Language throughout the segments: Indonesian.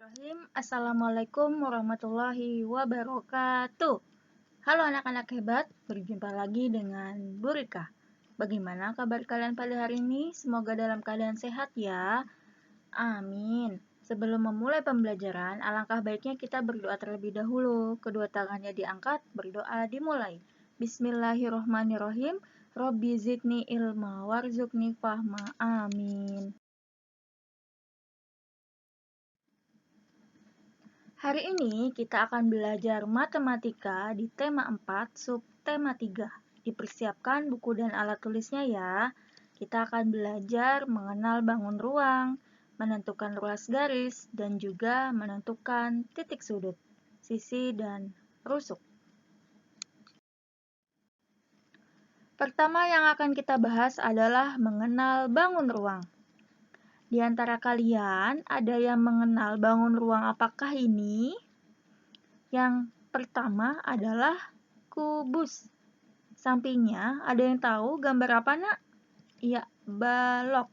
Bismillahirrahmanirrahim. Assalamualaikum warahmatullahi wabarakatuh. Halo anak-anak hebat, berjumpa lagi dengan Bu Rika. Bagaimana kabar kalian pada hari ini? Semoga dalam keadaan sehat ya. Amin. Sebelum memulai pembelajaran, alangkah baiknya kita berdoa terlebih dahulu. Kedua tangannya diangkat, berdoa dimulai. Bismillahirrahmanirrahim. Robbi zidni ilma warzuqni fahma. Amin. Hari ini kita akan belajar matematika di tema 4, subtema 3. Dipersiapkan buku dan alat tulisnya ya. Kita akan belajar mengenal bangun ruang, menentukan ruas garis, dan juga menentukan titik sudut, sisi, dan rusuk. Pertama yang akan kita bahas adalah mengenal bangun ruang. Di antara kalian, ada yang mengenal bangun ruang apakah ini? Yang pertama adalah kubus. Sampingnya, ada yang tahu gambar apa, Nak? Iya, balok.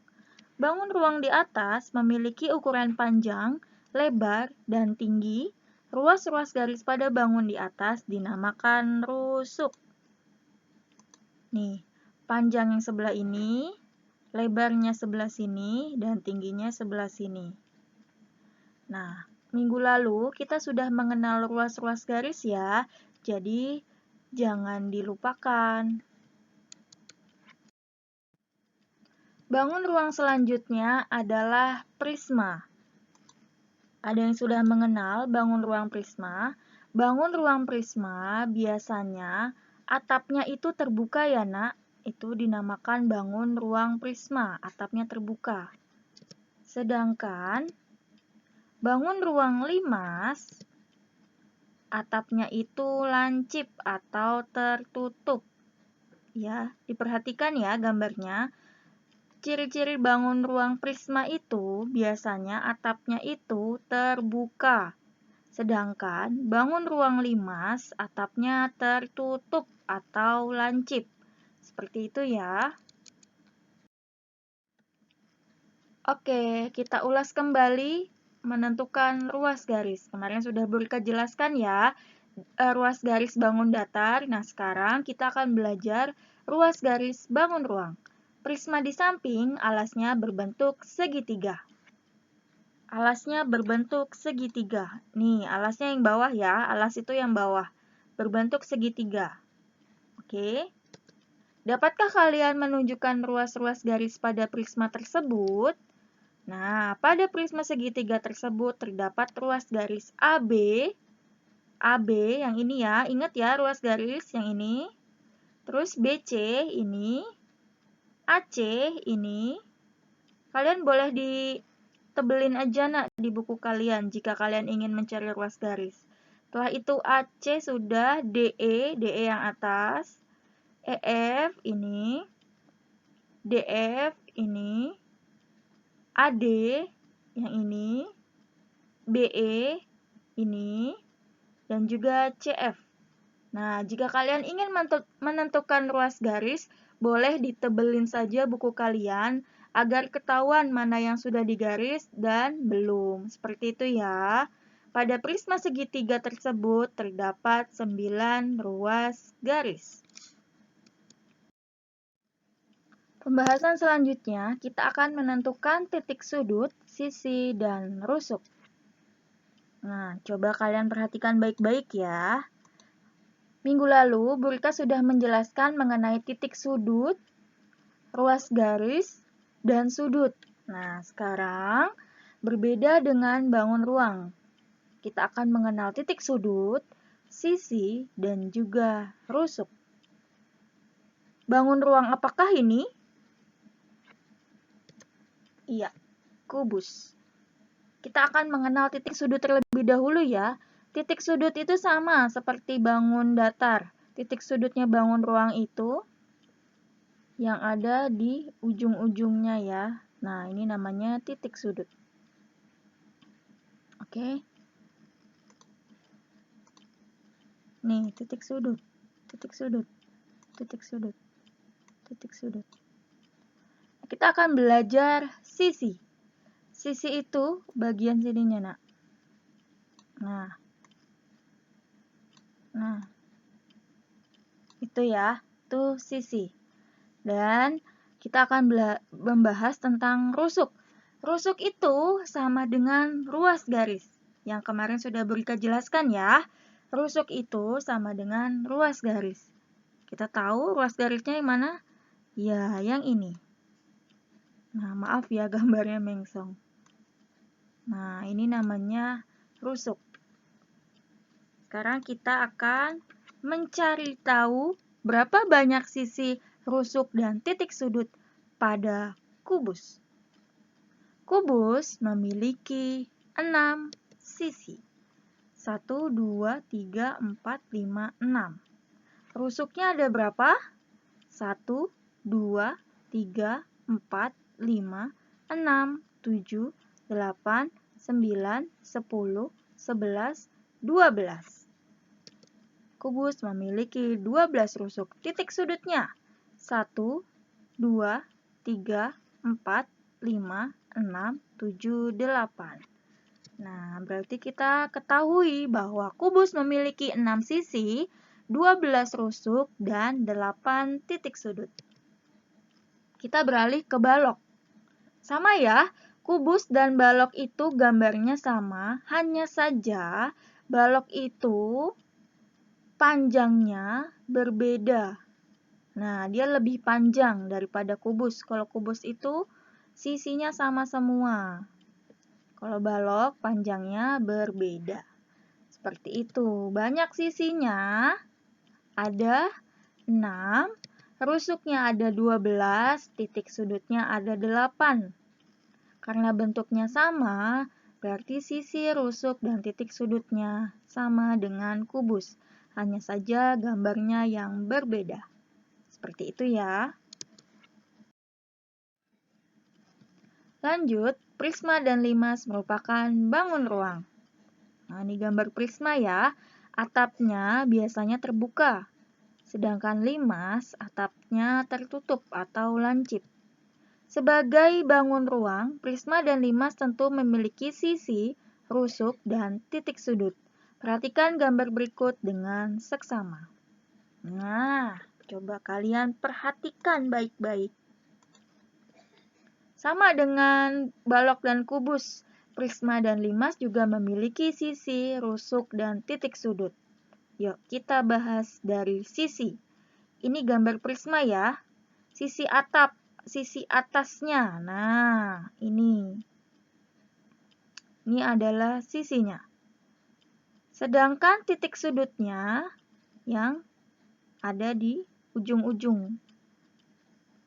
Bangun ruang di atas memiliki ukuran panjang, lebar, dan tinggi. Ruas-ruas garis pada bangun di atas dinamakan rusuk. Nih, panjang yang sebelah ini, lebarnya sebelah sini, dan tingginya sebelah sini. Nah, minggu lalu kita sudah mengenal ruas-ruas garis ya, jadi jangan dilupakan. Bangun ruang selanjutnya adalah prisma. Ada yang sudah mengenal bangun ruang prisma? Bangun ruang prisma biasanya atapnya itu terbuka ya, Nak. Itu dinamakan bangun ruang prisma, atapnya terbuka. Sedangkan bangun ruang limas, atapnya itu lancip atau tertutup. Ya, diperhatikan ya gambarnya. Ciri-ciri bangun ruang prisma itu biasanya atapnya itu terbuka. Sedangkan bangun ruang limas atapnya tertutup atau lancip. Seperti itu ya. Oke, kita ulas kembali menentukan ruas garis. Kemarin sudah Bu Rika jelaskan ya, ruas garis bangun datar. Nah, sekarang kita akan belajar ruas garis bangun ruang. Prisma di samping, alasnya berbentuk segitiga. Alasnya berbentuk segitiga. Nih, alasnya yang bawah ya, alas itu yang bawah. Berbentuk segitiga. Oke. Dapatkah kalian menunjukkan ruas-ruas garis pada prisma tersebut? Nah, pada prisma segitiga tersebut terdapat ruas garis AB. AB yang ini ya, ingat ya ruas garis yang ini. Terus BC ini, AC ini. Kalian boleh ditebelin aja nak di buku kalian jika kalian ingin mencari ruas garis. Setelah itu AC sudah, DE yang atas, EF ini, DF ini, AD yang ini, BE ini, dan juga CF. Nah, jika kalian ingin menentukan ruas garis, boleh ditebelin saja buku kalian agar ketahuan mana yang sudah digaris dan belum. Seperti itu ya. Pada prisma segitiga tersebut terdapat 9 ruas garis. Pembahasan selanjutnya, kita akan menentukan titik sudut, sisi, dan rusuk. Nah, coba kalian perhatikan baik-baik ya. Minggu lalu, Bu Rika sudah menjelaskan mengenai titik sudut, ruas garis, dan sudut. Nah, sekarang berbeda dengan bangun ruang. Kita akan mengenal titik sudut, sisi, dan juga rusuk. Bangun ruang apakah ini? Iya, kubus. Kita akan mengenal titik sudut terlebih dahulu ya. Titik sudut itu sama seperti bangun datar. Titik sudutnya bangun ruang itu yang ada di ujung-ujungnya ya. Nah, ini namanya titik sudut. Oke. Nih, titik sudut. Titik sudut. Titik sudut. Titik sudut. Kita akan belajar sisi. Sisi itu bagian sininya, Nak. Nah, itu ya, itu sisi. Dan kita akan membahas tentang rusuk. Rusuk itu sama dengan ruas garis. Yang kemarin sudah Burika jelaskan ya. Rusuk itu sama dengan ruas garis. Kita tahu ruas garisnya yang mana? Ya, yang ini. Nah, maaf ya gambarnya mengsong. Nah, ini namanya rusuk. Sekarang kita akan mencari tahu berapa banyak sisi rusuk dan titik sudut pada kubus. Kubus memiliki 6 sisi. 1, 2, 3, 4, 5, 6. Rusuknya ada berapa? 1, 2, 3, 4, 5, 6, 7, 8, 9, 10, 11, 12. Kubus memiliki 12 rusuk. Titik sudutnya 1, 2, 3, 4, 5, 6, 7, 8. Nah, berarti kita ketahui bahwa kubus memiliki 6 sisi, 12 rusuk, dan 8 titik sudut. Kita beralih ke balok. Sama ya, kubus dan balok itu gambarnya sama, hanya saja balok itu panjangnya berbeda. Nah, dia lebih panjang daripada kubus. Kalau kubus itu sisinya sama semua. Kalau balok panjangnya berbeda. Seperti itu. Banyak sisinya. Ada 6. Rusuknya ada 12. Titik sudutnya ada 8. Karena bentuknya sama, berarti sisi, rusuk, dan titik sudutnya sama dengan kubus. Hanya saja gambarnya yang berbeda. Seperti itu ya. Lanjut, prisma dan limas merupakan bangun ruang. Nah, ini gambar prisma ya. Atapnya biasanya terbuka. Sedangkan limas, atapnya tertutup atau lancip. Sebagai bangun ruang, prisma dan limas tentu memiliki sisi, rusuk, dan titik sudut. Perhatikan gambar berikut dengan seksama. Nah, coba kalian perhatikan baik-baik. Sama dengan balok dan kubus, prisma dan limas juga memiliki sisi, rusuk, dan titik sudut. Yuk, kita bahas dari sisi. Ini gambar prisma ya. Sisi atap, sisi atasnya. Nah, ini. Ini adalah sisinya. Sedangkan titik sudutnya yang ada di ujung-ujung.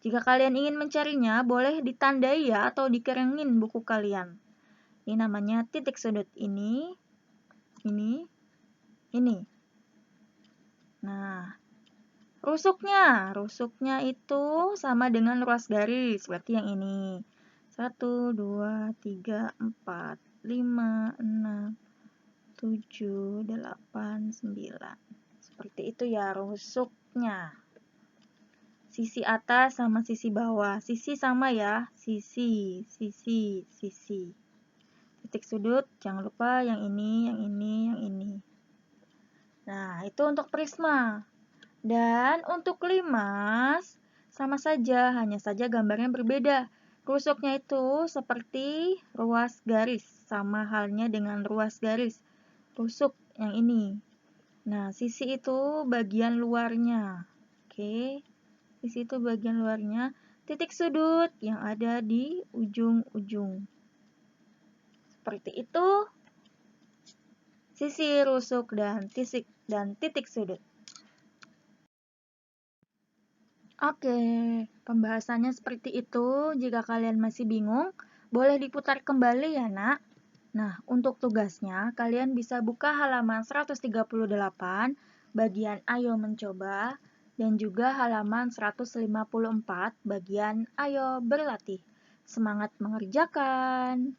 Jika kalian ingin mencarinya, boleh ditandai ya atau dikerengin buku kalian. Ini namanya titik sudut ini. Nah, rusuknya itu sama dengan ruas garis, berarti yang ini. 1, 2, 3, 4, 5, 6, 7, 8, 9. Seperti itu ya rusuknya. Sisi atas sama sisi bawah. Sisi sama ya. Sisi. Titik sudut, jangan lupa yang ini. Nah, itu untuk prisma. Dan untuk limas, sama saja, hanya saja gambarnya berbeda. Rusuknya itu seperti ruas garis, sama halnya dengan ruas garis. Rusuk yang ini. Nah, sisi itu bagian luarnya. Oke, sisi itu bagian luarnya. Titik sudut yang ada di ujung-ujung. Seperti itu, sisi, rusuk, dan titik sudut. Oke, pembahasannya seperti itu. Jika kalian masih bingung, boleh diputar kembali ya, Nak. Nah, untuk tugasnya, kalian bisa buka halaman 138, bagian Ayo Mencoba, dan juga halaman 154, bagian Ayo Berlatih. Semangat mengerjakan!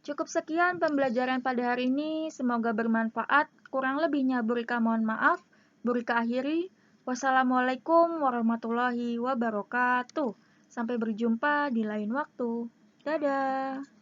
Cukup sekian pembelajaran pada hari ini, semoga bermanfaat. Kurang lebihnya Burika mohon maaf. Burika akhiri. Wassalamualaikum warahmatullahi wabarakatuh. Sampai berjumpa di lain waktu. Dadah!